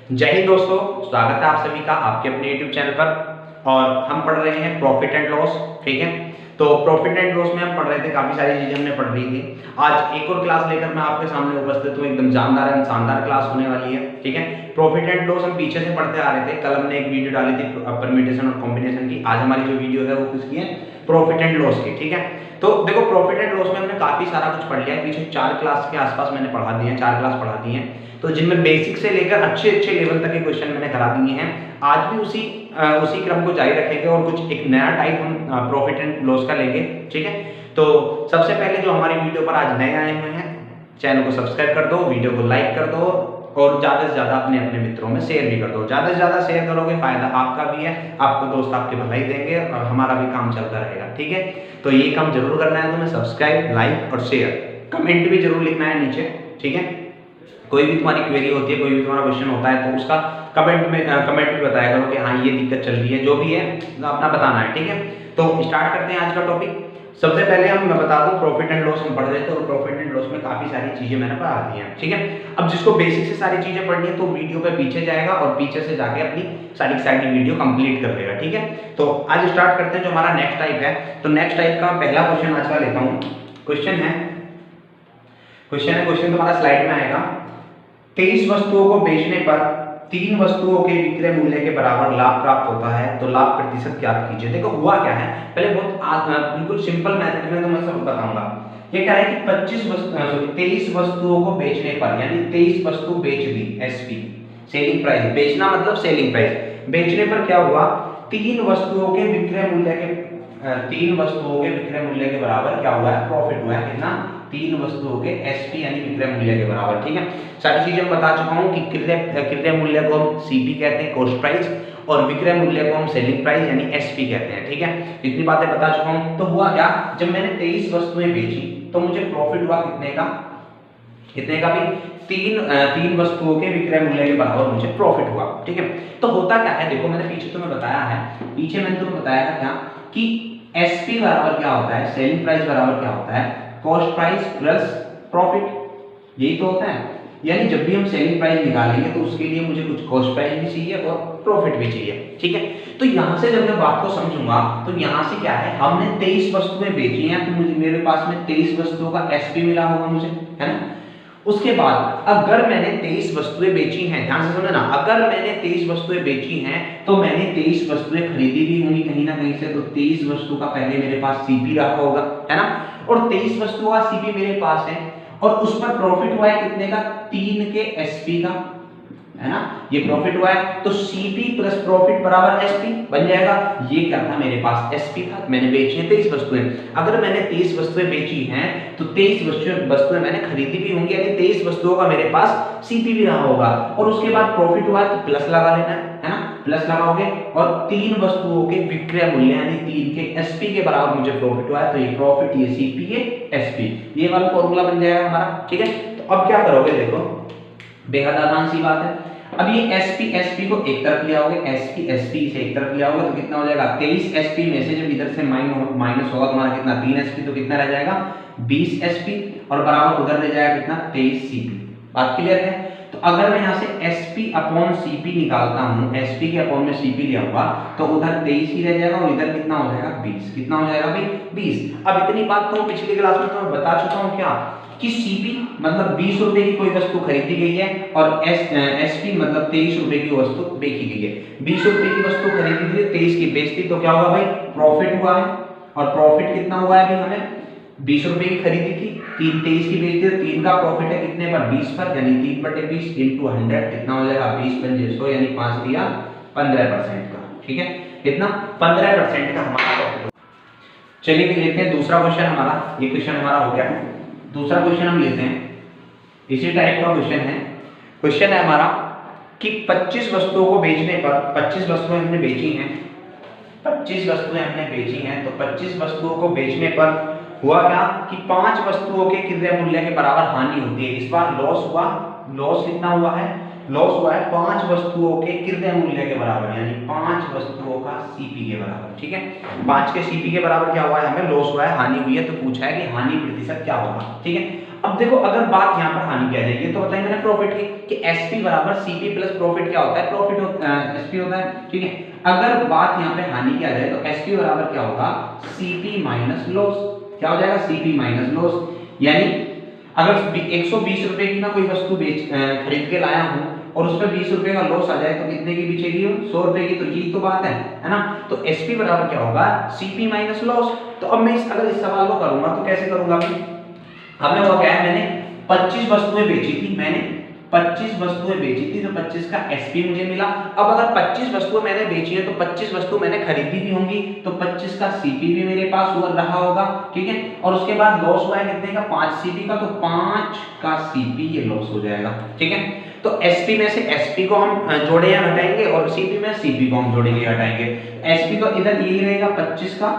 जय हिंद दोस्तों, स्वागत है आप सभी का आपके अपने YouTube चैनल पर। और हम पढ़ रहे हैं प्रॉफिट एंड लॉस। ठीक है, तो प्रॉफिट एंड लॉस में हम पढ़ रहे थे, काफी सारी चीजें हमने पढ़ रही थी। आज एक और क्लास लेकर मैं आपके सामने उपस्थित हूँ। एकदम जानदार एंड शानदार क्लास होने वाली है। ठीक है, प्रॉफिट एंड लॉस हम पीछे से पढ़ते आ रहे थे। कल हमने एक वीडियो डाली थी परम्यूटेशन और कॉम्बिनेशन की। आज हमारी जो वीडियो है वो किसकी है? प्रॉफिट एंड लॉस की। ठीक है, तो देखो प्रॉफिट एंड लॉस में हमने काफी सारा कुछ पढ़ लिया है। पीछे 4 क्लास के आसपास मैंने पढ़ा दिए हैं, 4 क्लास पढ़ा दी हैं, तो जिनमें बेसिक से लेकर अच्छे अच्छे लेवल तक के क्वेश्चन मैंने करा दिए हैं। आज भी उसी क्रम को जारी रखेंगे और कुछ एक नया टाइप हम प्रॉफिट एंड लॉस का लेंगे। ठीक है, तो सबसे पहले जो हमारी वीडियो पर आज नए आए हुए हैं, चैनल को सब्सक्राइब कर दो, वीडियो को लाइक कर दो और ज्यादा से ज्यादा अपने अपने मित्रों में शेयर भी कर दो। ज्यादा से ज्यादा शेयर करोगे फायदा आपका भी है, आपको दोस्त आपके भलाई देंगे और हमारा भी काम चलता रहेगा। ठीक है, तो ये काम जरूर करना है तुम्हें, सब्सक्राइब, लाइक और शेयर। कमेंट भी जरूर लिखना है नीचे। ठीक है, कोई भी तुम्हारी क्वेरी होती है, कोई भी तुम्हारा क्वेश्चन होता है तो उसका कमेंट में बताया करो कि हाँ ये दिक्कत चल रही है, जो भी है अपना बताना है। ठीक है, तो स्टार्ट करते हैं आज का टॉपिक। सबसे पहले मैं बता दूं प्रॉफिट एंड लॉस हम पढ़ रहे थे और प्रॉफिट एंड लॉस में काफी सारी चीजें मैंने पढ़ा दी हैं। ठीक है, अब जिसको बेसिक से सारी चीजें पढ़नी है तो वीडियो पे पीछे जाएगा और पीछे से जाके अपनी सारी वीडियो कंप्लीट कर लेगा। ठीक है, तो आज स्टार्ट करते हैं जो हमारा नेक्स्ट टाइप है। तो नेक्स्ट टाइप का पहला क्वेश्चन आज का लेता हूँ। क्वेश्चन तुम्हारा स्लाइड में आएगा। 23 वस्तुओं को बेचने पर 3 वस्तुओं के विक्रय मूल्य के बराबर लाभ प्राप्त होता है, तो लाभ प्रतिशत ज्ञात कीजिए। देखो हुआ क्या है, पहले बिल्कुल सिंपल मेथड में तो मैं सब बताऊंगा। ये क्या है कि 23 वस्तुओं को बेचने पर, यानी 23 वस्तु बेच दी, एसपी सेलिंग प्राइस, बेचना मतलब सेलिंग प्राइस, बेचने पर क्या हुआ, 3 वस्तुओं के विक्रय मूल्य के बराबर क्या हुआ है, प्रॉफिट हुआ है। कितना? 3 वस्तुओं के एसपी यानी विक्रय मूल्य के बराबर। ठीक है, सारी चीजें बता चुका हूं कि क्रय मूल्य को हम सीपी कहते हैं, कॉस्ट प्राइस, और विक्रय मूल्य को हम सेलिंग प्राइस यानी एसपी कहते हैं। ठीक है, इतनी बातें बता चुका हूं। तो हुआ क्या, जब मैंने 23 वस्तुएं बेची तो मुझे प्रॉफिट हुआ कितने का भी? 3 वस्तुओं के विक्रय मूल्य के बराबर मुझे प्रॉफिट हुआ। ठीक है, तो होता क्या है, देखो मैंने पीछे तुम्हें बताया था क्या कि एसपी बराबर क्या होता है, सेलिंग प्राइस बराबर क्या होता है, कॉस्ट प्राइस प्लस प्रॉफिट। यही तो होता है, यानी जब भी हम सेलिंग प्राइस निकालेंगे तो उसके लिए मुझे कुछ कॉस्ट प्राइस भी चाहिए और प्रॉफिट भी चाहिए। ठीक है, तो यहां से जब मैं बात को समझूंगा तो यहां से क्या है, हमने 23 वस्तुएं बेची हैं तो मुझे मेरे पास में 23 वस्तुओं का एसपी मिला होगा मुझे, है ना। उसके बाद अगर मैंने 23 वस्तुएं बेची हैं, ध्यान से सुनो ना, अगर मैंने 23 वस्तुएं बेची हैं तो मैंने 23 वस्तुएं खरीदी भी होंगी कहीं ना कहीं से, तो 23 वस्तु का पहले मेरे पास सीपी रखा होगा, है ना, और 23 वस्तुओं का सीपी मेरे पास है और उस पर प्रॉफिट हुआ है कितने का, 3 के एसपी का, है ना, ये प्रॉफिट हुआ है। तो सीपी प्लस प्रॉफिट बराबर एसपी बन जाएगा। ये क्या था, मेरे पास एसपी था, मैंने बेची है 23 वस्तुएं। अगर मैंने 23 वस्तुएं बेची हैं तो 23 वस्तुएं मैंने खरीदी भी होंगी, यानी 23 वस्तुओं का मेरे पास सीपी भी रहा होगा और उसके बाद प्रॉफिट हुआ तो प्लस लगा लेना है ना, प्लस लगाओगे और 3 वस्तुओं के विक्रय मूल्य यानी 3 के एसपी के बराबर मुझे प्रॉफिट हुआ है, तो ये प्रॉफिट, ये सीपी, ये एसपी, ये वाला फॉर्मूला बन जाएगा हमारा। ठीक है, तो अब क्या करोगे, देखो बेहद आसान सी बात है। अब ये एसपी को एक तरफ ले आओगे, एसपी से एक तरफ ले आओगे तो कितना हो जाएगा, 23 एसपी में से जब इधर से माइनस होगा तुम्हारा कितना, 3 एसपी, तो कितना रह जाएगा 20 एसपी और बराबर उधर ले जाएगा कितना, 23 सीपी। बात क्लियर है। तो अगर मैं यहाँ से एसपी अपॉन सीपी निकालता हूँ, एसपी के अपॉन में सीपी ले आऊंगा तो उधर 23 ही रह जाएगा और इधर कितना हो जाएगा, 20। कितना हो जाएगा भाई, 20। अब इतनी बात तो पिछली क्लास में तो मैं बता चुका हूँ क्या, कि सीपी मतलब 20 रुपए की कोई वस्तु खरीदी गई है और एसपी मतलब 23 रुपए की वस्तु बेची गई है। 20 रुपए की वस्तु खरीदी थी, 23 की बेचती, तो क्या हुआ भाई, प्रॉफिट हुआ है। और प्रॉफिट कितना हुआ है, अभी हमें 20 रुपए की खरीदी थी, 23 की बेचती है, 3 का प्रॉफिट है कितने पर, 20 पर, यानी 3/20 इंटू 100 कितना हो जाएगा, 20/100 यानी 5 दिया 15% का। ठीक है, कितना, 15% का हमारा प्रॉफिट। चलिए लेते हैं दूसरा क्वेश्चन हमारा, ये क्वेश्चन हमारा हो गया। दूसरा क्वेश्चन हम लेते हैं, इसी टाइप का क्वेश्चन है हमारा कि 25 वस्तुओं को बेचने पर, 25 वस्तुएं हमने बेची हैं, 25 वस्तुएं हमने बेची हैं, तो 25 वस्तुओं को बेचने पर हुआ क्या कि 5 वस्तुओं के क्रय मूल्य के बराबर हानि होती है। इस बार लॉस हुआ, लॉस कितना हुआ है, लॉस हुआ है 5 वस्तुओं के क्रय मूल्य के बराबर, यानी 5 वस्तुओं का सीपी के बराबर। ठीक है, 5 के सीपी के बराबर क्या हुआ है, हमें लॉस हुआ है, हानि हुई है, तो पूछा है कि हानि प्रतिशत क्या होगा। ठीक है, अब देखो अगर बात यहाँ पर हानि की आ जाएगी तो बताइए मैंने प्रॉफिट की कि एसपी बराबर सीपी प्लस प्रॉफिट क्या होता है, प्रॉफिट एसपी होता है। ठीक है, अगर बात यहाँ पे हानि की आ जाए तो एसपी बराबर क्या होगा, सीपी माइनस लॉस। क्या हो जाएगा, सीपी माइनस लॉस। यानी अगर 120 रुपए की ना कोई वस्तु खरीद के लाया हूं और उसमें 20 रुपए का लॉस आ जाए तो कितने की बिचेगी, 100 रुपए की। तो यही तो बात है ना। तो एसपी बराबर क्या होगा, सीपी माइनस लॉस। तो अब मैं अगर इस सवाल को करूंगा तो कैसे करूंगा, हमें वो क्या है, मैंने 25 वस्तुएं बेची थी, मैंने 25 वस्तुएं बेची थी तो 25 का एसपी मुझे मिला। अब अगर 25 वस्तुएं मैंने बेची है तो 25 वस्तु मैंने खरीदी भी होंगी तो 25 का सीपी भी मेरे पास हुआ रहा होगा। ठीक है, और उसके बाद लॉस हुआ है कितने का, 5 सीपी का, तो 5 का सीपी ये लॉस हो जाएगा। ठीक है, तो एसपी में से एसपी को हम जोड़े या हटाएंगे और सीपी में सीपी को हम जोड़ेंगे हटाएंगे। एसपी तो इधर यही रहेगा 25 का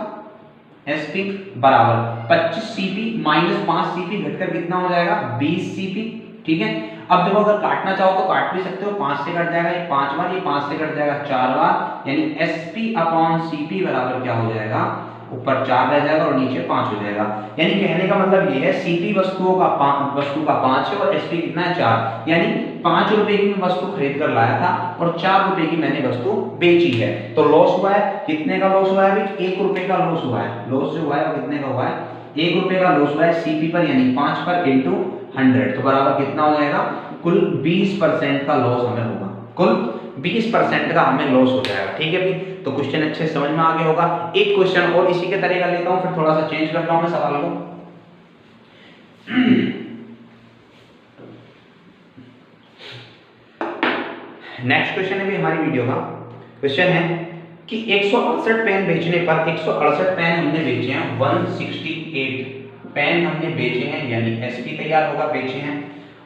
एसपी बराबर 25 सीपी माइनस 5 सीपी घटकर कितना हो जाएगा, 20 सीपी। ठीक है, अब देखो अगर काटना चाहो तो काट भी सकते हो, 5 से कट जाएगा ये 5 बार, ये 5 से कट जाएगा 4 बार, यानी एसपी अपॉन सीपी बराबर क्या हो जाएगा, ऊपर 4 रह जाएगा और नीचे 5 हो जाएगा। यानी कहने का मतलब ये है सीपी वस्तु का 5 है और एसपी कितना है, 4। यानी 5 रुपए की मैं वस्तु खरीद कर लाया था और 4 रुपए की मैंने वस्तु बेची है। तो लॉस हुआ है, कितने का लॉस हुआ है भाई, 1 रुपए का लॉस हुआ है। लॉस जो हुआ है वो कितने का हुआ है, 1 रुपए का लॉस हुआ है सीपी पर, यानी 5 पर इंटू 100, तो बराबर कितना हो जाएगा, कुल 20% का लॉस हमें होगा, कुल 20% का हमें लॉस हो जाएगा। ठीक है भाई, तो क्वेश्चन अच्छे समझ में आ गया होगा। एक क्वेश्चन और इसी के तरह का लेता हूं, फिर थोड़ा सा चेंज करता हूं मैं सवाल को। नेक्स्ट क्वेश्चन है भी हमारी वीडियो का क्वेश्चन है कि 168 पेन बेचने पर 168 पेन हमने बेचे हैं, 168 पेन हमने बेचे हैं, यानी एसपी तैयार होगा, बेचे हैं।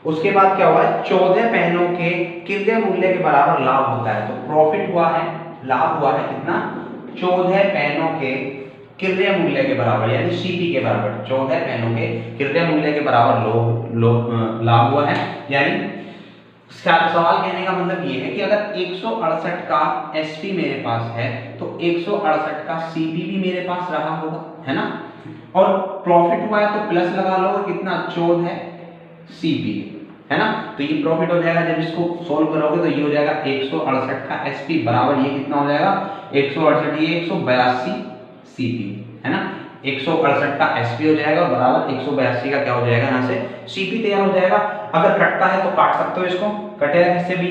उसके बाद क्या हुआ है, 14 पेनों के क्रय मूल्य के बराबर लाभ होता है, तो प्रॉफिट हुआ है, लाभ हुआ है कितना, 14 पेनों के क्रय मूल्य के बराबर, यानी सीपी के बराबर 14 पेनों के क्रय मूल्य के बराबर लाभ हुआ है। यानी सवाल कहने का मतलब ये है कि अगर 168 का एसपी मेरे पास है तो 168 का सीपी भी मेरे पास रहा होगा, है ना, और प्रॉफिट हुआ है तो प्लस लगा लो, कितना, 14 सीपी, है ना। तो ये प्रॉफिट हो जाएगा, जब इसको सोल्व करोगे तो ये हो जाएगा 168 का एसपी बराबर ये कितना हो जाएगा, 168, ये 182 सीपी, है ना। 168 का एसपी हो जाएगा और बराबर 182 का क्या हो जाएगा, यहाँ से सीपी तैयार हो जाएगा। अगर कटता है तो काट सकते हो इसको, कटेगा किससे भी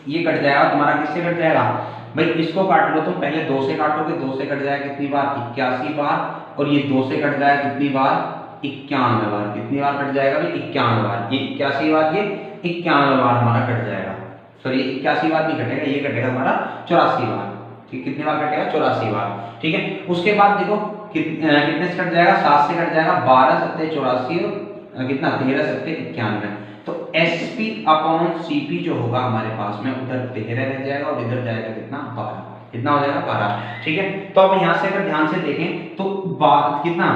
ये कट जाएगा तुम्हारा, किससे कट जाएगा भाई, इसको काट लो तुम, पहले 2 से काटोगे, 2 से कट जाएगा कितनी बार, 81 बार, और ये 2 से कट जाएगा कितनी बार, 91 बार। कितनी बार कट जाएगा भाई, 91 बार, ये 81 बार, ये 91 बार हमारा कट जाएगा। सॉरी 81 बार नहीं कटेगा, ये कटेगा हमारा 84 बार। ठीक, कितनी बार कटेगा, 84 बार। ठीक है, उसके बाद देखो कितने से कट जाएगा, 7 से कट जाएगा, 12 सत्ते 84 और कितना, 13 सत्ते 91। तो एसपी अपॉन सीपी जो होगा हमारे पास में, उधर 13 रह जाएगा और इधर जाएगा कितना, 12। कितना हो जाएगा, 12। ठीक है, तो अब यहाँ से अगर ध्यान से देखें तो कितना,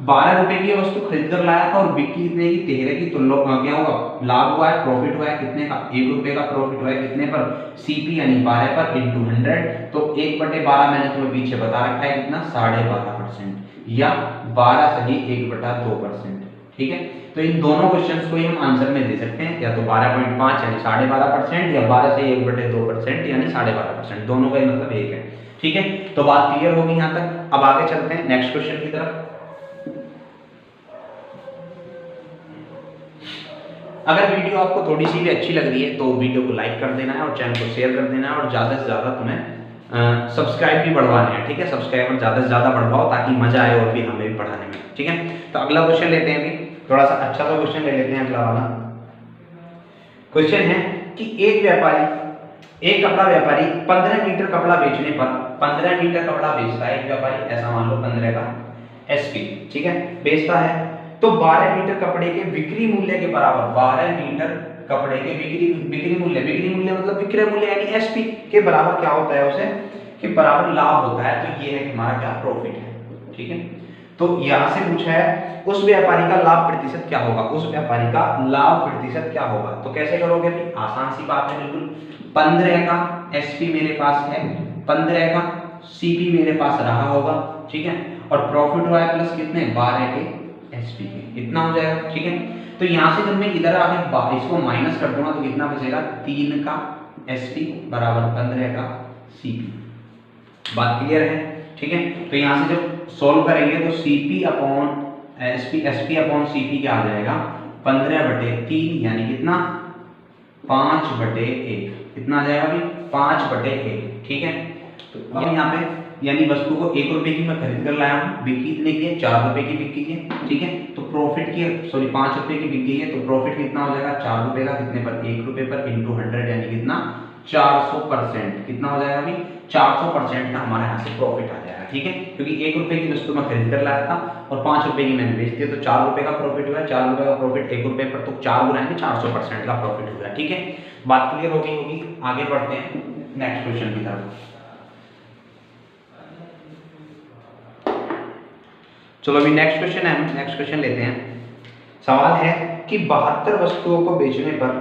12 रुपए की वस्तु खरीद कर लाया था और बिक्री कितने की, 13 की, तो क्या होगा, लाभ हुआ है, प्रॉफिट हुआ है कितने का, 1 रुपए का प्रॉफिट हुआ है कितने पर, सीपी यानी 12 पर इंटू 100, तो 1/12 मैंने तुम्हें पीछे बता रखा है कितना, 12.5% या 12 सही 1/2%। ठीक है, तो इन दोनों क्वेश्चंस को ही हम आंसर में दे सकते हैं, या तो 12.5 यानी 12.5% या 12 से 1/2% यानी 12.5%, दोनों का ही मतलब एक है। ठीक है, तो बात क्लियर होगी यहाँ तक। अब आगे चलते हैं नेक्स्ट क्वेश्चन की तरफ। अगर वीडियो आपको थोड़ी सी भी अच्छी लग रही है तो वीडियो को लाइक कर देना है और चैनल को शेयर कर देना है, और ज़्यादा से ज़्यादा तुम्हें सब्सक्राइब भी बढ़वाने हैं। ठीक है, सब्सक्राइबर ज़्यादा से ज़्यादा बढ़वाओ ताकि मजा आए और भी हमें भी पढ़ाने में। ठीक है, तो अगला क्वेश्चन लेते हैं, अभी थोड़ा सा अच्छा सा क्वेश्चन ले लेते हैं। अगला वाला क्वेश्चन है कि एक कपड़ा व्यापारी 15 मीटर कपड़ा बेचने पर, 15 मीटर कपड़ा बेचता है एक व्यापारी, ऐसा मान लो 15 का एसपी, ठीक है, बेचता है, तो 12 मीटर कपड़े के बिक्री मूल्य के बराबर, 12 मीटर कपड़े के बिक्री मूल्य मतलब विक्रय मूल्य यानी एसपी के बराबर क्या होता है उसे, कि बराबर लाभ होता है। तो ये है कि हमारा क्या, प्रॉफिट है। ठीक है, तो यहाँ से पूछा है उस व्यापारी का लाभ प्रतिशत क्या होगा, उस व्यापारी का लाभ प्रतिशत क्या होगा। तो कैसे करोगे भाई, आसान सी बात है बिल्कुल। 15 का एसपी मेरे पास है, 15 का सीपी मेरे पास रहा होगा, ठीक है, और प्रॉफिट हुआ है प्लस कितने 12 के एसपी के, इतना हो जाएगा, ठीक है। तो यहाँ से जब मैं इधर आगे इसको माइनस कर दूंगा तो कितना बचेगा, 3 का एसपी बराबर 15 का सीपी। बात क्लियर है, ठीक है। तो यहाँ से जब सोल्व करेंगे तो CP upon SP upon CP क्या आ जाएगा, 15/3 यानी कितना 5/1, कितना आ जाएगा भाई 5/1, ठीक है। तो अब यहाँ पे यानी वस्तु को 1 रुपए की मैं खरीद कर लाया हूँ, बिकी इतने की है 4 रुपए की बिकी है, ठीक है। तो प्रॉफिट की 5 रुपए की बिक गई है, तो प्रॉफिट कितना हो जाएगा 4 रुपए का, कितने पर 1 रुपए पर इंटू 100 यानी कितना 400%, कितना हो जाएगा भाई 400% का हमारे यहाँ से प्रॉफिट आ जाएगा, ठीक है। क्योंकि 1 रुपए की वस्तु मैं खरीद कर लाया था और 5 रुपए की मैंने बेच दी, तो 4 रुपए का प्रॉफिट हुआ है, 4 रुपए का प्रॉफिट 1 रुपए पर, तो 4 गुना 400% का प्रॉफिट हुआ, ठीक है। बात क्लियर होगी। आगे बढ़ते हैं नेक्स्ट क्वेश्चन की तरफ। चलो अभी नेक्स्ट क्वेश्चन है, हम नेक्स्ट क्वेश्चन लेते हैं। सवाल है कि 72 वस्तुओं को बेचने पर,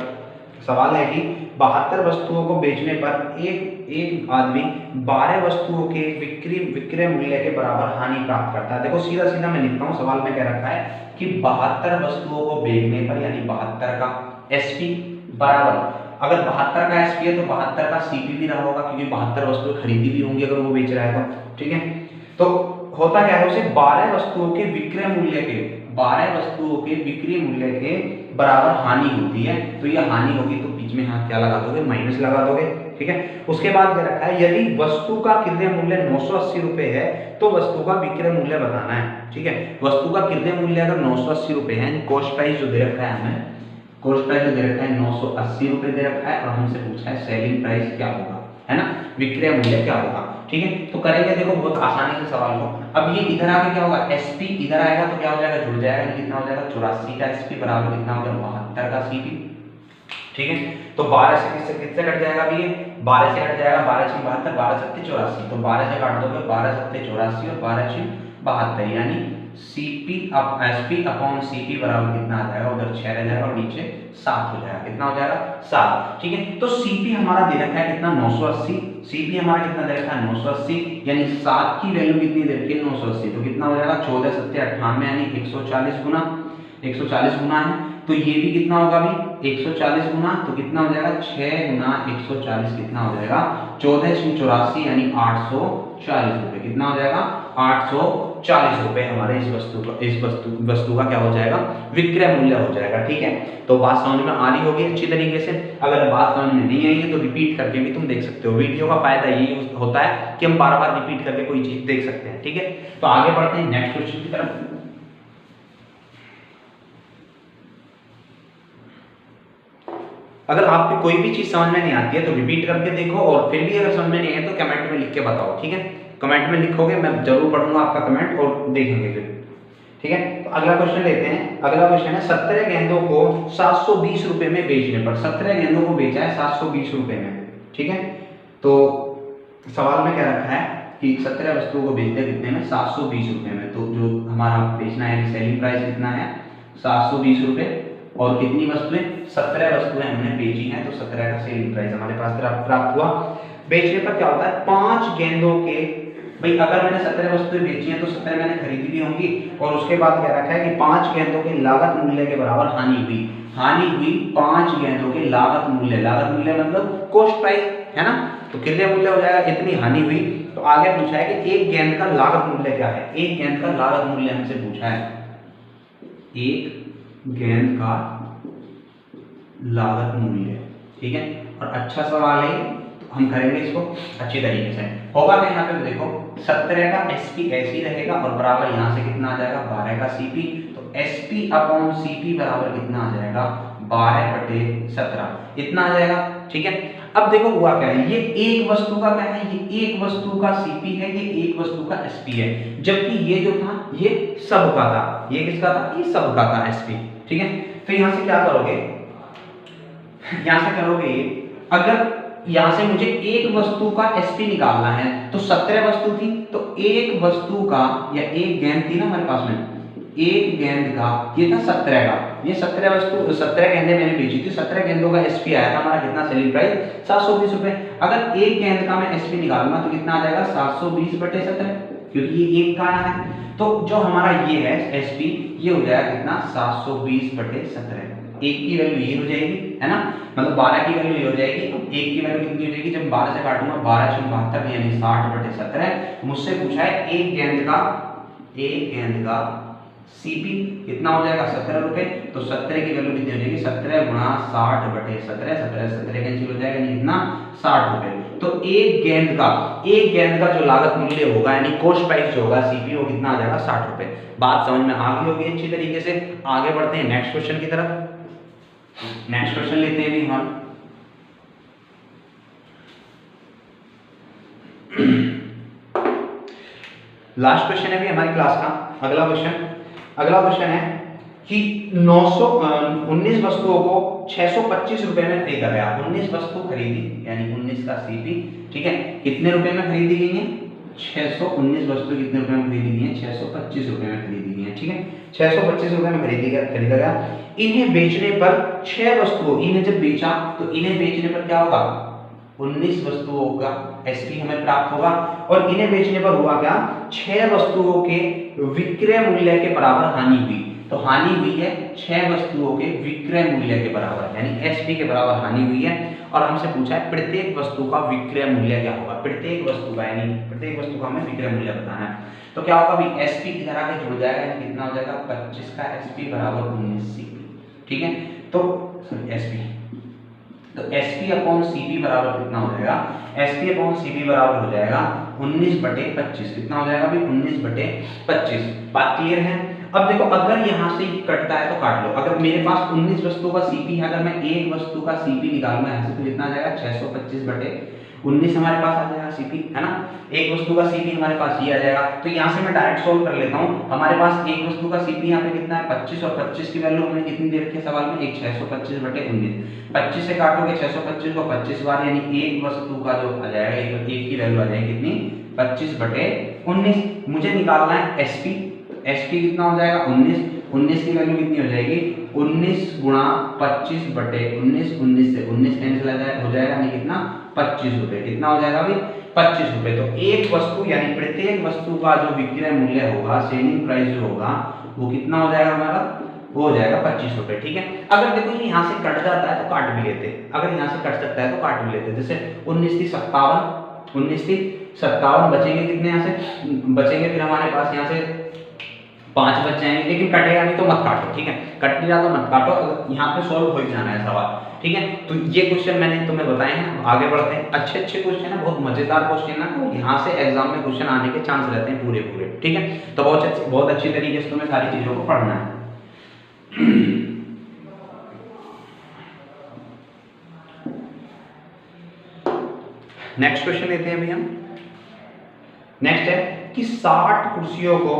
सवाल है कि 72 वस्तुओं को बेचने पर एक आदमी 12 वस्तुओं के विक्रय मूल्य के बराबर हानि प्राप्त करता है। देखो सीधा सीधा मैं लिखता हूँ, सवाल में क्या रखा है कि 72 वस्तुओं को बेचने पर यानी 72 का एसपी बराबर, अगर 72 का एसपी है तो 72 का सीपी भी रहा होगा, क्योंकि 72 वस्तुएं खरीदी भी होंगी अगर वो बेच रहा है तो, ठीक है। तो होता क्या है, उसे 12 वस्तुओं के विक्रय मूल्य के, 12 वस्तुओं के बिक्री मूल्य के बराबर हानि होती है। तो ये हानि होगी तो बीच में यहाँ क्या लगा दोगे, माइनस लगा दोगे, ठीक है। उसके बाद क्या रखा है, यदि वस्तु का क्रय मूल्य 980 रुपए है तो वस्तु का विक्रय मूल्य बताना है, ठीक है। वस्तु का क्रय मूल्य अगर 980 रुपए है, कॉस्ट प्राइस जो दे रखा है हमें, कॉस्ट प्राइस जो दे रखा है 980 रुपए दे रखा है, और हमसे पूछा है सेलिंग प्राइस क्या होगा, है ना, विक्रय मूल्य क्या होगा, ठीक है। तो करेंगे देखो बहुत आसानी से सवाल को। अब ये इधर आके क्या होगा, एसपी इधर आएगा तो क्या हो जाएगा, जुड़ जाएगा, कितना हो जाएगा 84 का एसपी बराबर कितना हो जाएगा 72 का सीपी, ठीक है। तो 12 से किससे कट जाएगा अभी, 12 से कट जाएगा, 12 से 72, 12 7 84, तो 12 से काट दोगे 12 7 84 और 12 6 72, यानी CP up SP upon CP बराबर कितना आ जाएगा, उधर 6 रह जाएगा और नीचे 7 हो जाएगा, कितना हो जाएगा 7, ठीक है। तो सीपी हमारा दे रखा है कितना 980, सीपी हमारा कितना दे रखा है 980, यानी 7 की वैल्यू कितनी दे रखी है 980, तो कितना हो जाएगा 14 7 98 यानी 140 गुना, 140 गुना है, तो ये भी कितना होगा भी 140 गुना, तो कितना हो जाएगा 6 गुना 140 कितना हो जाएगा 14 से 84 यानी 840 रुपए, कितना हो जाएगा 840 रुपए हमारे इस वस्तु का क्या हो जाएगा, विक्रय मूल्य हो जाएगा, ठीक है। तो बात समझ में आ रही होगी अच्छी तरीके से। अगर बात समझ में नहीं आई है तो रिपीट करके भी तुम देख सकते हो। वीडियो का फायदा यही होता है कि हम बार बार रिपीट करके कोई चीज देख सकते हैं, ठीक है। तो आगे बढ़ते हैं नेक्स्ट क्वेश्चन की तरफ। अगर आपको कोई भी चीज समझ में नहीं आती है तो रिपीट करके देखो, और फिर भी अगर समझ में नहीं आए तो कमेंट में लिख के बताओ, ठीक है। कमेंट में लिखोगे, मैं जरूर पढ़ूंगा आपका कमेंट और देखेंगे फिर, ठीक है। तो अगला क्वेश्चन लेते हैं। अगला क्वेश्चन है 17 गेंदों को 720 रुपए में बेचने पर, 17 गेंदों को बेचा है 720 रुपए में, ठीक है। तो सवाल में क्या रखा है कि 17 वस्तुओं को बेचते कितने में 720 रुपए में, तो जो हमारा बेचना है सेलिंग प्राइस कितना है 720 रुपए, और कितनी वस्तुएं 17 वस्तुएं हमने बेची हैं, तो 17 का सेलिंग प्राइस हमारे पास प्राप्त हुआ। बेचने पर क्या होता है 5 गेंदों के, भाई अगर मैंने 17 वस्तुएं बेची हैं तो 17 मैंने खरीदी भी होंगी, और उसके बाद क्या रखा है कि 5 गेंदों के लागत मूल्य के बराबर हानि हुई, 5 गेंदों के लागत मूल्य मतलब कॉस्ट प्राइस, है ना, तो क्रय मूल्य हो जाएगा इतनी हानि हुई। तो आगे पूछा है कि एक गेंद का लागत मूल्य क्या है, एक गेंद का लागत मूल्य हमसे पूछा है, एक गेंद का लागत मूल्य, ठीक है। और अच्छा सवाल है तो हम करेंगे इसको अच्छी तरीके से। होगा क्या यहाँ पे देखो 17 का एसपी ऐसे ही रहेगा और बराबर यहाँ से कितना आ जाएगा 12 का सीपी, तो एसपी अपॉन सीपी बराबर कितना आ जाएगा 12/17 इतना आ जाएगा, ठीक है। अब देखो हुआ क्या है, ये एक वस्तु का क्या है, ये एक वस्तु का सीपी है, ये एक वस्तु का एसपी है, जबकि ये जो था ये सब का था, ये किसका था, ये सब का था एसपी, ठीक है। तो यहां से क्या करोगे, यहां से करोगे ये, अगर यहां से मुझे एक वस्तु का एसपी निकालना है, तो 17 वस्तु थी, तो एक वस्तु का या एक गेंद थी ना हमारे पास में, एक गेंद का ये था 17 का, ये 17 वस्तु 17 गेंदें मैंने बेची थी, 17 गेंदों का एसपी आया था हमारा कितना, सेलिंग प्राइस 720 रुपए। अगर एक गेंद का मैं एसपी निकालूंगा तो कितना आ जाएगा 720/17, क्योंकि ये एक का आया है। तो जो हमारा ये है एसपी, ये हो जाएगा कितना 720/17, एक की वैल्यू ये हो जाएगी, है ना, मतलब 12 की वैल्यू ये हो जाएगी। एक की वैल्यू कितनी हो जाएगी, जब 12 से काटूंगा 12×72 यानी 60/17। मुझसे पूछा है एक गेंद का सीपी कितना हो जाएगा 17 रुपए, तो 17 की वैल्यू कितनी हो जाएगी 17 गुणा 60/17, 17 कैंसिल हो जाएगा, यानी कितना 60 रुपए। तो एक गेंद का जो लागत मूल्य होगा यानी कॉस्ट प्राइस जो होगा सीपी, वो कितना आ जाएगा 60 रुपए। बात समझ में आ गई होगी अच्छी तरीके से। आगे बढ़ते हैं नेक्स्ट क्वेश्चन की तरफ। नेक्स्ट क्वेश्चन लेते हैं भी हम। लास्ट क्वेश्चन है भी हमारी क्लास का। अगला क्वेश्चन है कि 19 वस्तुओं को 625 रुपए में खरीदा गया। 19 वस्तु खरीदी यानी 19 का सीपी, ठीक है, कितने रुपए में खरीदी गई है 619 वस्तु कितने रुपए में खरीदी गई है 625 रुपए में खरीदी गई है, ठीक है, 625 रुपए में खरीदा गया। इन्हें बेचने पर 6 वस्तुओं, इन्हें जब बेचा तो इन्हें बेचने पर क्या होगा 19 वस्तुओं का एसपी हमें प्राप्त होगा। और इन्हें बेचने पर हुआ क्या 6 वस्तुओं के विक्रय मूल्य के बराबर हानि हुई। तो हानि हुई है 6 वस्तुओं के विक्रय मूल्य के बराबर यानी एसपी के बराबर हानि हुई है। और हमसे पूछा है प्रत्येक वस्तु का विक्रय मूल्य क्या होगा, प्रत्येक वस्तु का यानी प्रत्येक वस्तु का हमें विक्रय मूल्य बताना है। तो क्या होगा भाई एसपी इधर आके जुड़ जाएगा यानी कितना हो जाएगा 25 का एसपी बराबर 19 सीपी, ठीक है। तो एसपी तो एसपी अपॉन सीपी बराबर कितना हो जाएगा, एसपी अपॉन सीपी बराबर हो जाएगा 19/25, कितना हो जाएगा भाई 19/25। बात क्लियर है। अब देखो अगर यहां से कटता है तो काट लो। अगर मेरे पास 19 वस्तुओं का सीपी है, अगर मैं एक वस्तु का सीपी निकालूंगा यहां से तो कितना आ जाएगा 625/19 हमारे पास आ जाएगा सीपी, है ना। एक वस्तु का सीपी हमारे पास ये आ जाएगा। तो यहां से मैं डायरेक्ट सोल्व कर लेता हूं। हमारे पास एक वस्तु का सीपी यहां पे कितना है 25 और 25 की वैल्यू हमें कितनी दे रखी है सवाल में, एक 625/19। 25 से काटोगे 625 को 25 बार यानी एक वस्तु का जो आ जाएगा एक की वैल्यू आ जाएगी कितनी 25/19। मुझे निकालना है एसपी, एसपी कितना हो जाएगा 19 की वैल्यू कितनी हो जाएगी 19 गुणा 25/19, 19 से 19 कैंसिल हो जाएगा नहीं कितना 25 रुपए, कितना हो जाएगा भाई 25 रुपए। तो एक वस्तु यानी प्रत्येक वस्तु का जो विक्रय मूल्य होगा सेलिंग प्राइस जो होगा वो कितना हो जाएगा हमारा, वो हो जाएगा 25 रुपए, ठीक है। अगर देखो ये यहाँ से कट जाता है तो काट भी लेते, अगर यहाँ से कट सकता है तो काट भी लेते। जैसे 19 थी 57, 19 थी 57 बचेंगे कितने यहाँ से बचेंगे, फिर हमारे पास यहाँ से 5 बच जाएंगे, लेकिन कटेगा नहीं तो मत काटो, ठीक है, कट नहीं रहा तो मत काटो। अगर यहाँ पे सॉल्व हो ही जाना है सवाल, ठीक है। तो ये क्वेश्चन मैंने तुम्हें बताए हैं। आगे बढ़ते हैं। अच्छे क्वेश्चन है, बहुत मजेदार क्वेश्चन है, तो यहाँ से एग्जाम में क्वेश्चन आने के चांस रहते हैं पूरे, ठीक है। तो बहुत अच्छी तरीके से तुम्हें सारी चीजों को पढ़ना है। नेक्स्ट क्वेश्चन लेते हैं अभी हम। नेक्स्ट है कि 60 कुर्सियों को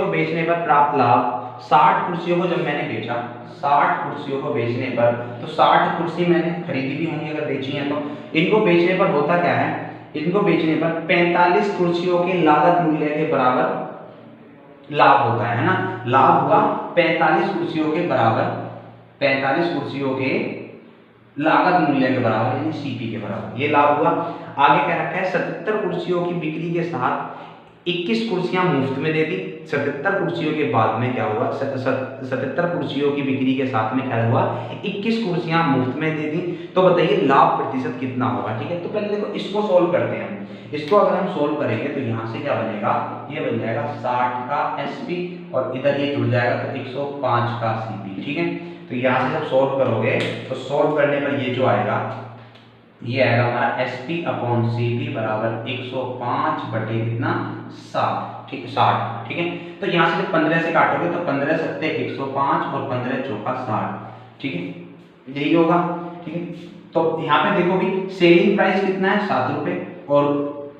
बेचने पर प्राप्त लाभ। 60 कुर्सियों को जब मैंने बेचा, 60 कुर्सियों को बेचने पर, तो 60 कुर्सी मैंने खरीदी भी होंगी अगर बेची है तो। इनको बेचने पर होता क्या है, इनको बेचने पर 45 कुर्सियों के लागत मूल्य के बराबर लाभ होता है ना। लाभ हुआ 45 कुर्सियों के बराबर, 45 कुर्सियों के लागत मूल्य के बराबर यानी सीपी के बराबर, ये लाभ हुआ। आगे क्या रखा है 77 कुर्सियों की बिक्री के साथ 21 कुर्सियां मुफ्त में दे दी। 77 कुर्सियों के बाद में क्या हुआ, 77 कुर्सियों की बिक्री के साथ में क्या हुआ 21 कुर्सियां मुफ्त में दे दी। तो बताइए लाभ प्रतिशत कितना होगा, ठीक है। तो पहले देखो इसको सोल्व करते हैं हम। इसको अगर हम सोल्व करेंगे तो यहाँ से क्या बनेगा, ये बन जाएगा 60 का एसपी और इधर ये जुड़ जाएगा तो 105 का सीपी, ठीक है। तो यहाँ से जब सोल्व करोगे तो सोल्व करने पर ये जो आएगा ये आएगा हमारा एसपी अपॉन सीपी बराबर 105 कितना 60, ठीक 60, ठीक है। तो यहाँ से जब 15 से काटोगे तो 15 सत्ते 105 और 15 चौका 60, ठीक है, यही होगा, ठीक है। तो यहाँ पे देखो भी सेलिंग प्राइस कितना है 7 रुपए और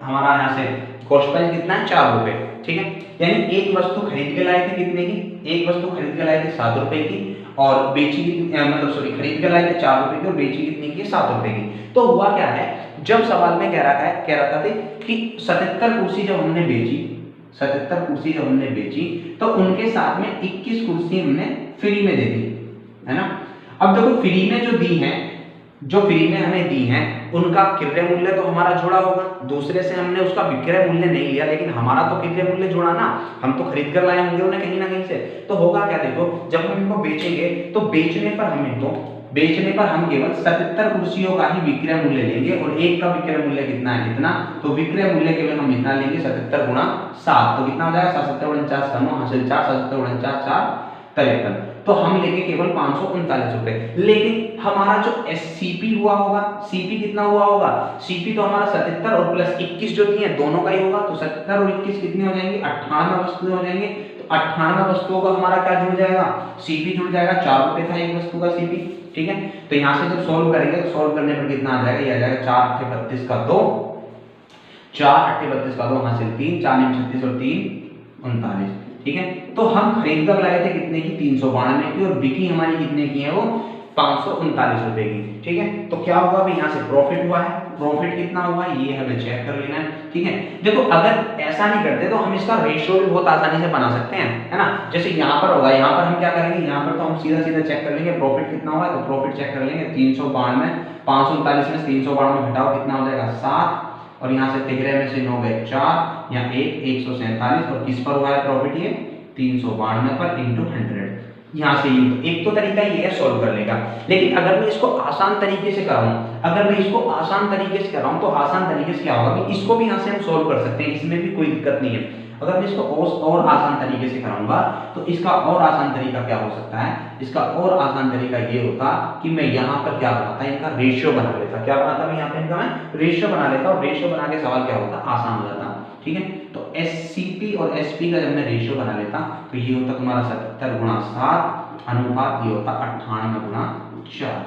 हमारा यहाँ से कॉस्ट प्राइस कितना है 4 रुपए, ठीक है। यानी एक वस्तु खरीद के लाए थे कितने की, एक वस्तु खरीद के लाए थे 7 रुपए की और बेची कितनी मतलब सॉरी खरीद के लाए थे 4 रुपए की और बेची कितनी की 7 रुपए की। तो हुआ क्या है, जब सवाल में कह रहा था कि 77 कुर्सी जब हमने बेची, 77 कुर्सी जब हमने बेची तो उनके साथ में 21 कुर्सी हमने फ्री में दे दी, है ना। अब देखो फ्री में जो दी हैं, जो फ्री में हमें दी हैं उनका क्रय मूल्य तो हमारा जुड़ा होगा, दूसरे से हमने उसका विक्रय मूल्य नहीं लिया, लेकिन हमारा तो क्रय मूल्य जुड़ा ना, हम तो खरीद कर लाए होंगे उन्हें कहीं ना कहीं से। तो होगा क्या, देखो जब हम इनको बेचेंगे तो बेचने पर हम केवल 77 कुर्सियों का ही विक्रय मूल्य लेंगे और एक का विक्रय मूल्य कितना है, इतना। तो विक्रय मूल्य केवल हम इतना लेंगे 77 गुणा 7, तो कितना हो जाएगा 77 49 का 9 हासिल 4 77 49 4 53। तो हम लेंगे केवल 539 रुपए। लेकिन हमारा जो सीपी हुआ होगा, सीपी कितना हुआ होगा, सीपी तो हमारा 77 और प्लस 21 जो दिए दोनों का ही होगा, तो 77 और 21 कितने हो जाएंगे, 98 वस्तुएं हो जाएंगे। तो 98 वस्तुओं का हमारा क्या जुड़ जाएगा, सीपी जुड़ जाएगा। 4 रुपए था एक वस्तु का सीपी, ठीक है। तो यहाँ से जब सोल्व करेंगे तो सोल्व करने पर कितना आ जाएगा, ये आ जाएगा 4 8 32 का 2, 4 8 32 का 2 हासिल 3, 4 9 36 और 3 39, ठीक है। तो हम खरीद कर लाए थे कितने की, 392 की, और बिक्री हमारी कितने की है, वो 539 रुपए की, ठीक है। तो क्या हुआ, अभी यहाँ से प्रॉफिट हुआ है, प्रॉफिट कितना हुआ ये हमें चेक कर लेना है, ठीक है। देखो अगर ऐसा नहीं करते तो हम इसका रेशियो भी बहुत आसानी से बना सकते हैं, है ना। जैसे यहाँ पर होगा, यहाँ पर हम क्या करेंगे, यहाँ पर तो हम सीधा सीधा चेक कर लेंगे प्रॉफिट कितना हुआ है, तो प्रॉफिट चेक कर लेंगे 392, 539 में 392 घटाओ कितना हो जाएगा 7, और यहाँ से तिहरे में से 9 गए 4, यहाँ 147, और किस पर हुआ है प्रॉफिट, ये 392 पर इंटू 100। यहाँ से एक तो तरीका ये है सॉल्व करने का, लेकिन अगर मैं इसको आसान तरीके से कराऊं, अगर मैं इसको आसान तरीके से कराऊं तो आसान तरीके से क्या होगा कि इसको भी यहाँ से हम सॉल्व कर सकते हैं, इसमें भी कोई दिक्कत नहीं है। अगर मैं इसको और आसान तरीके से कराऊंगा तो इसका और आसान तरीका क्या हो सकता है, इसका और आसान तरीका ये होता कि मैं यहाँ पर क्या बनाता, इनका रेशियो बना लेता। क्या बनाता मैं यहाँ पे, इनका मैं रेशियो बना लेता, और रेशियो बना के सवाल क्या होता, आसान हो जाता, ठीक है। तो एससीपी और एसपी का जब मैं रेशियो बना लेता तो ये होता तुम्हारा 77 गुणा 7 अनुपात ये होता 98 गुणा 4,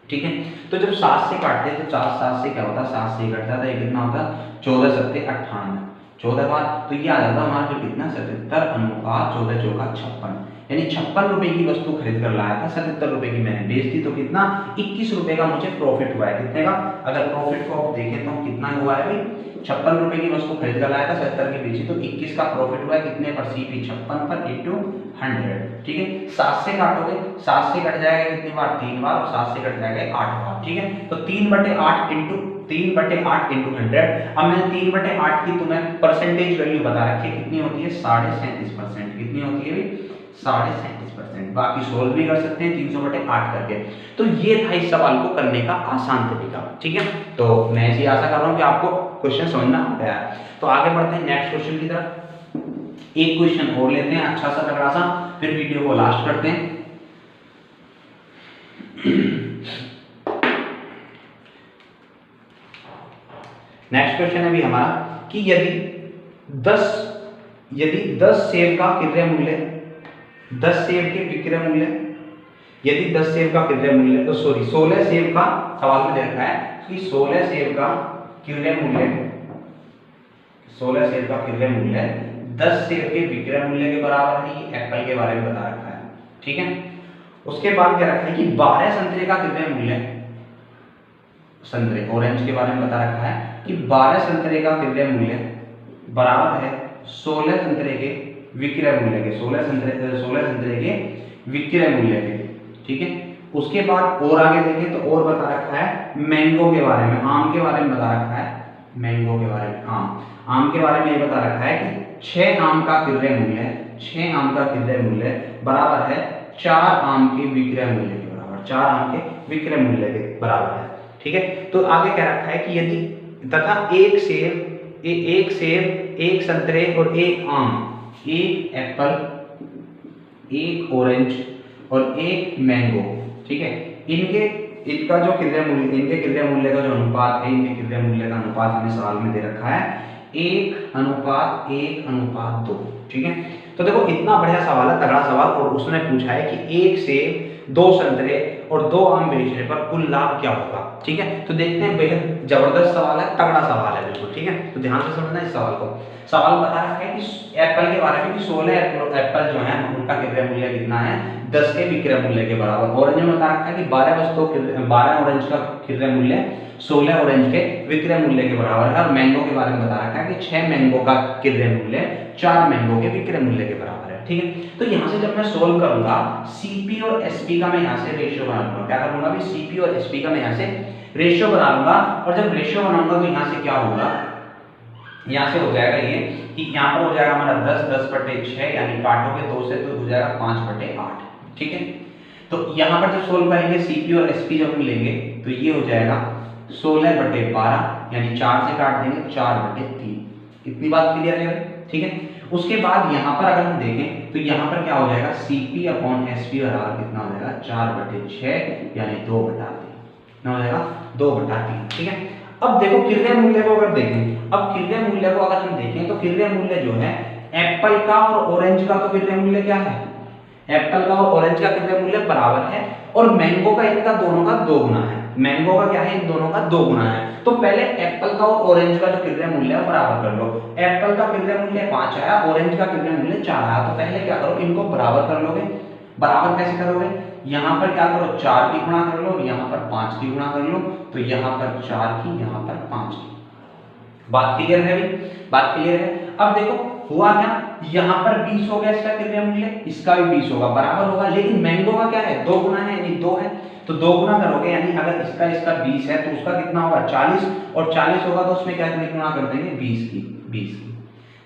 ठीक है। तो जब 7 से काटते हैं तो 4 7 से क्या होता, 7 से कट जाता है, कितना होता 14 7 98, 14 बार, तो ये आ जाता हमारा फिर कितना 77 अनुपात 14 चौका 56, यानी 56 रुपए की वस्तु खरीद कर लाया था, 77 रुपए की मैंने बेच दी, तो कितना 21 रुपए का मुझे प्रॉफिट हुआ है। कितने का, अगर प्रॉफिट को आप देखें तो कितना हुआ है भाई, 56 रुपए की वस्तु खरीद कर लाया था, 77 की बेची, तो 21 का प्रॉफिट हुआ है कितने पर, सीपी 56 पर इंटू 100, ठीक है। 7 से काटोगे, 7 से कट जाएगा कितनी बार, 3 बार, और 7 से कट जाएगा 8 बार, ठीक है। तो 3/8 इंटू 3/8 इंटू 100। अब मैंने 3/8 की तुम्हें परसेंटेज वैल्यू बता रखी है, कितनी होती है 37.5%, कितनी होती है 37.5%। बाकी सोल्व भी कर सकते हैं 300/8 करके। तो ये था इस सवाल को करने का आसान तरीका, ठीक है। तो मैं ऐसी आशा कर रहा हूँ कि आपको क्वेश्चन समझना आ गया है। तो आगे बढ़ते हैं नेक्स्ट क्वेश्चन की तरफ। एक क्वेश्चन और लेते हैं अच्छा सा तगड़ा सा, फिर वीडियो को लास्ट करते हैं। नेक्स्ट क्वेश्चन है भी हमारा कि यदि 10 सेब का क्रय मूल्य, 10 सेब के विक्रय मूल्य, यदि 10 सेब का क्रय मूल्य, तो सॉरी 16 सेब का सवाल में दे रखा है कि 16 सेब का क्रय मूल्य, 16 सेब का क्रय मूल्य 10 सेब के विक्रय मूल्य के बराबर है। ये एप्पल के बारे में बता रखा है, ठीक है। उसके बाद क्या रखा है कि 12 संतरे का क्रय मूल्य, संतरे ऑरेंज के बारे में बता रखा है कि 12 संतरे का क्रय मूल्य बराबर है 16 संतरे के विक्रय मूल्य के, 16 संतरे के विक्रय मूल्य के, ठीक है। उसके बाद और आगे देखें तो और बता रखा है मैंगो के बारे में, आम के बारे में बता रखा है, मैंगो के बारे में, आम के बारे में ये बता रखा है कि 6 आम का क्रय मूल्य, 6 आम का क्रय मूल्य बराबर है 4 आम के विक्रय मूल्य के बराबर, 4 आम के विक्रय मूल्य के बराबर है, ठीक है। तो आगे कह रखा है कि यदि तथा एक सेब, एक संतरे और एक आम, एक एप्पल, एक ऑरेंज और एक मैंगो, ठीक है, इनका जो क्रय मूल्य, इनके क्रय मूल्य का जो अनुपात है, इनके क्रय मूल्य का अनुपात हमें सवाल में दे रखा है 1:1:2, ठीक है। तो देखो इतना बढ़िया सवाल है, तगड़ा सवाल, और उसने पूछा है कि एक सेब, 2 संतरे और 2 आम बेचने पर कुल लाभ क्या होगा, ठीक है। तो देखते हैं, बेहद जबरदस्त सवाल है, तगड़ा सवाल है बिल्कुल, ठीक है। तो ध्यान से समझना इस सवाल को। सवाल बता रखा है कि एप्पल के बारे में कि 16 एप्पल जो है उनका क्रय मूल्य कितना है 10 के विक्रय मूल्य के बराबर। ऑरेंज में बता रखा है कि 12 वस्तुओं के 12 ऑरेंज का क्रय मूल्य 16 ऑरेंज के विक्रय मूल्य के बराबर है। और मैंगो के बारे में बता रखा है कि 6 मैंगो का क्रय मूल्य 4 मैंगो के विक्रय मूल्य के बराबर है। ठीक है, तो यहाँ से जब मैं सोल्व करूंगा सीपी और एसपी का मैं यहाँ से रेशियो बना लूंगा। क्या करूंगा अभी, सीपी और एसपी का मैं यहाँ से रेशियो बना लूंगा। और जब रेशियो बनाऊंगा तो यहाँ से क्या होगा, यहाँ से हो जाएगा ये कि यहाँ पर हो जाएगा हमारा 10/6 यानी काटोगे 2 से तो हो जाएगा 5/8। ठीक है, तो यहाँ पर जब सोल्व करेंगे सीपी और एसपी जब हम लेंगे तो ये हो जाएगा 16/12 यानी 4 से काट देंगे 4/3। इतनी बात क्लियर है। ठीक है, उसके बाद यहाँ पर अगर हम देखें तो यहाँ पर क्या हो जाएगा, सीपी अपॉन एसपी बराबर कितना हो जाएगा 4/6 यानी 2/3। कितना हो जाएगा 2/3। ठीक है, अब देखो क्रय मूल्य को अगर देखें, अब क्रय मूल्य को अगर हम देखें तो क्रय मूल्य जो है एप्पल का और ऑरेंज का तो क्रय मूल्य क्या है, एप्पल का और ऑरेंज का क्रय मूल्य बराबर है और मैंगो का इनका दोनों का 2 गुना है। मैंगो का क्या है, इन दोनों का 2 गुना है। तो पहले एप्पल का और ऑरेंज का जो क्रय मूल्य है बराबर कर लो। एप्पल का क्रय मूल्य 5 आया, ऑरेंज का क्रय मूल्य 4 आया। तो पहले क्या करो, इनको बराबर कर लोगे। बराबर कैसे करोगे, यहाँ पर क्या करो 4 की गुणा कर लो, यहाँ पर 5 की गुणा कर लो, तो यहाँ पर 4 की, यहाँ पर 5 की। बात क्लियर है भाई, बात क्लियर है। अब देखो हुआ क्या, यहाँ पर 20 हो गया इसका क्रय मूल्य, इसका भी 20 होगा, बराबर होगा। लेकिन मैंगो का क्या है, 2 गुना है यानी 2 है, तो 2 गुना करोगे यानी अगर इसका 20 है तो उसका कितना होगा 40, और 40 होगा तो उसमें क्या गुणा कर देंगे 20 की।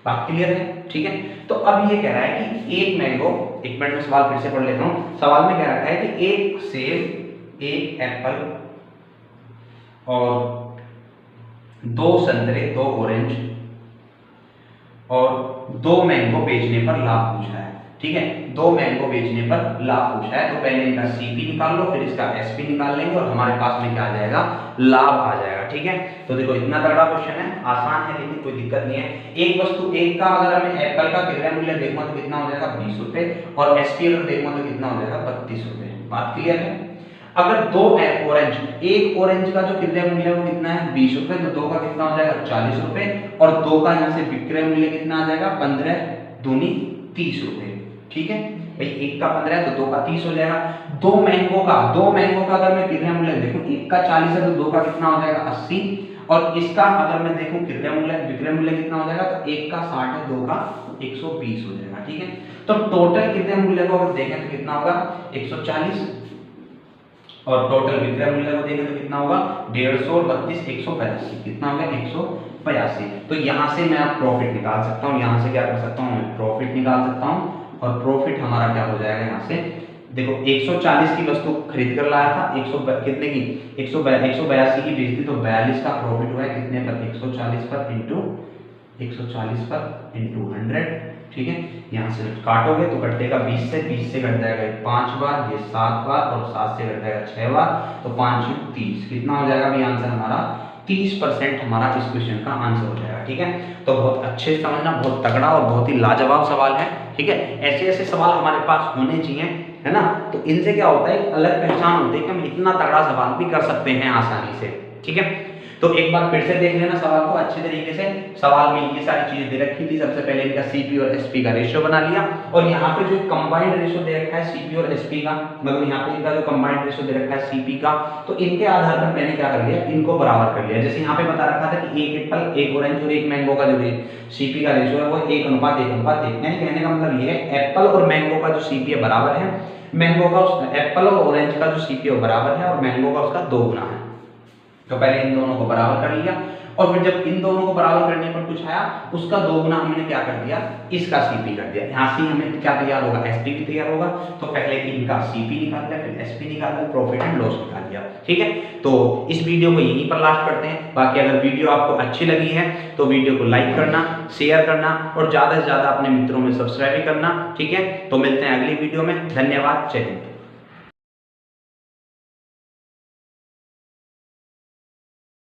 बात क्लियर है। ठीक है, तो अब ये कह रहा है कि एक मैंगो, एक मिनट में सवाल फिर से पढ़ लेता हूं। सवाल में कह रखा है कि एक सेब, एक एप्पल और 2 संतरे, 2 ऑरेंज और 2 मैंगो बेचने पर लाभ पूछा है। ठीक है, 2 मैंगो बेचने पर लाभ पूछा है। तो पहले इनका सीपी निकाल लो, फिर इसका एसपी निकाल लेंगे और हमारे पास में क्या आ जाएगा, लाभ आ जाएगा। ठीक है, तो देखो इतना तगड़ा क्वेश्चन है, आसान है लेकिन कोई दिक्कत नहीं है। एक वस्तु एक का अगर हमें एप्पल का क्रय मूल्य देखना तो कितना हो जाएगा 20 रुपए, और एसपी अगर देखना तो कितना हो जाएगा 32 रुपए। बात क्लियर है। अगर 2 ऑरेंज, एक ऑरेंज का जो क्रय मूल्य है वो कितना है 20 रुपए, तो 2 का कितना हो जाएगा 40 रुपए, और 2 का यहाँ से विक्रय मूल्य कितना आ जाएगा 15 दूनी 30 रुपए। ठीक है भाई, एक का 15 है तो 2 का 30 हो जाएगा। 2 मैंगो का अगर मैं क्रय मूल्य देखूं, एक का 40 है तो 2 का कितना हो जाएगा 80, और इसका अगर मैं देखूं क्रय मूल्य विक्रय मूल्य कितना हो जाएगा, तो एक का 60 है, 2 का 120 हो जाएगा। ठीक है, तो टोटल क्रय मूल्य को अगर देखें तो कितना होगा 140, और टोटल विक्रय मूल्य को देखें तो कितना होगा 150 और 32 185। कितना होगा 185। तो यहाँ से मैं आप प्रॉफिट निकाल सकता हूँ, यहाँ से क्या कर सकता हूँ मैं प्रॉफिट निकाल सकता हूँ। और प्रॉफिट हमारा क्या हो जाएगा, यहाँ से देखो 140 की वस्तु खरीद कर लाया था, 100 कितने की 182 की बेची थी, तो 42 का प्रॉफिट हुआ है कितने पर 140 पर इंटू 100। ठीक है, यहाँ से काटोगे तो कटेगा 20 से कट जाएगा 5 बार, ये 7 बार, और 7 से कट जाएगा 6 बार, तो 5 30। कितना हो जाएगा अभी आंसर हमारा 30% हमारा इस क्वेश्चन का आंसर हो जाएगा। ठीक है, तो बहुत अच्छे से समझना, बहुत तगड़ा और बहुत ही लाजवाब सवाल है। ठीक है, ऐसे सवाल हमारे पास होने चाहिए, है ना। तो इनसे क्या होता है, अलग पहचान होती है कि हम इतना तगड़ा सवाल भी कर सकते हैं आसानी से। ठीक है, तो एक बार फिर से देख लेना सवाल को अच्छे तरीके से। सवाल में ये सारी चीजें दे रखी थी। सबसे पहले इनका सीपी और एसपी का रेशियो बना लिया, और यहाँ पे जो कंबाइंड रेशियो दे रखा है सीपी और एसपी का, मतलब यहाँ पे इनका जो कंबाइंड रेशियो दे रखा है सीपी का, तो इनके आधार पर मैंने क्या कर लिया, इनको बराबर कर लिया। जैसे यहाँ पे बता रखा था कि एक एप्पल, एक ऑरेंज और एक मैंगो का जो सीपी का रेशियो है वो 1:1:1। यानी कहने का मतलब ये है एप्पल और मैंगो का जो सीपी है बराबर है, मैंगो का एप्पल और ऑरेंज का जो सीपी है बराबर है, और मैंगो का उसका 2 गुना है। तो पहले इन दोनों को बराबर कर लिया, और फिर जब इन दोनों को बराबर करने पर कुछ आया, उसका 2 गुना हमने क्या कर दिया, इसका सीपी कर दिया। यहाँ से हमें क्या तैयार होगा, एसपी भी तैयार होगा। तो पहले इनका सीपी निकाल लिया, फिर एसपी निकाल लिया, प्रॉफिट एंड लॉस निकाल लिया। ठीक है, तो इस वीडियो को यहीं पर लास्ट करते हैं। बाकी अगर वीडियो आपको अच्छी लगी है तो वीडियो को लाइक करना, शेयर करना, और ज्यादा से ज्यादा अपने मित्रों में सब्सक्राइब करना। ठीक है, तो मिलते हैं अगली वीडियो में। धन्यवाद, जय हिंद।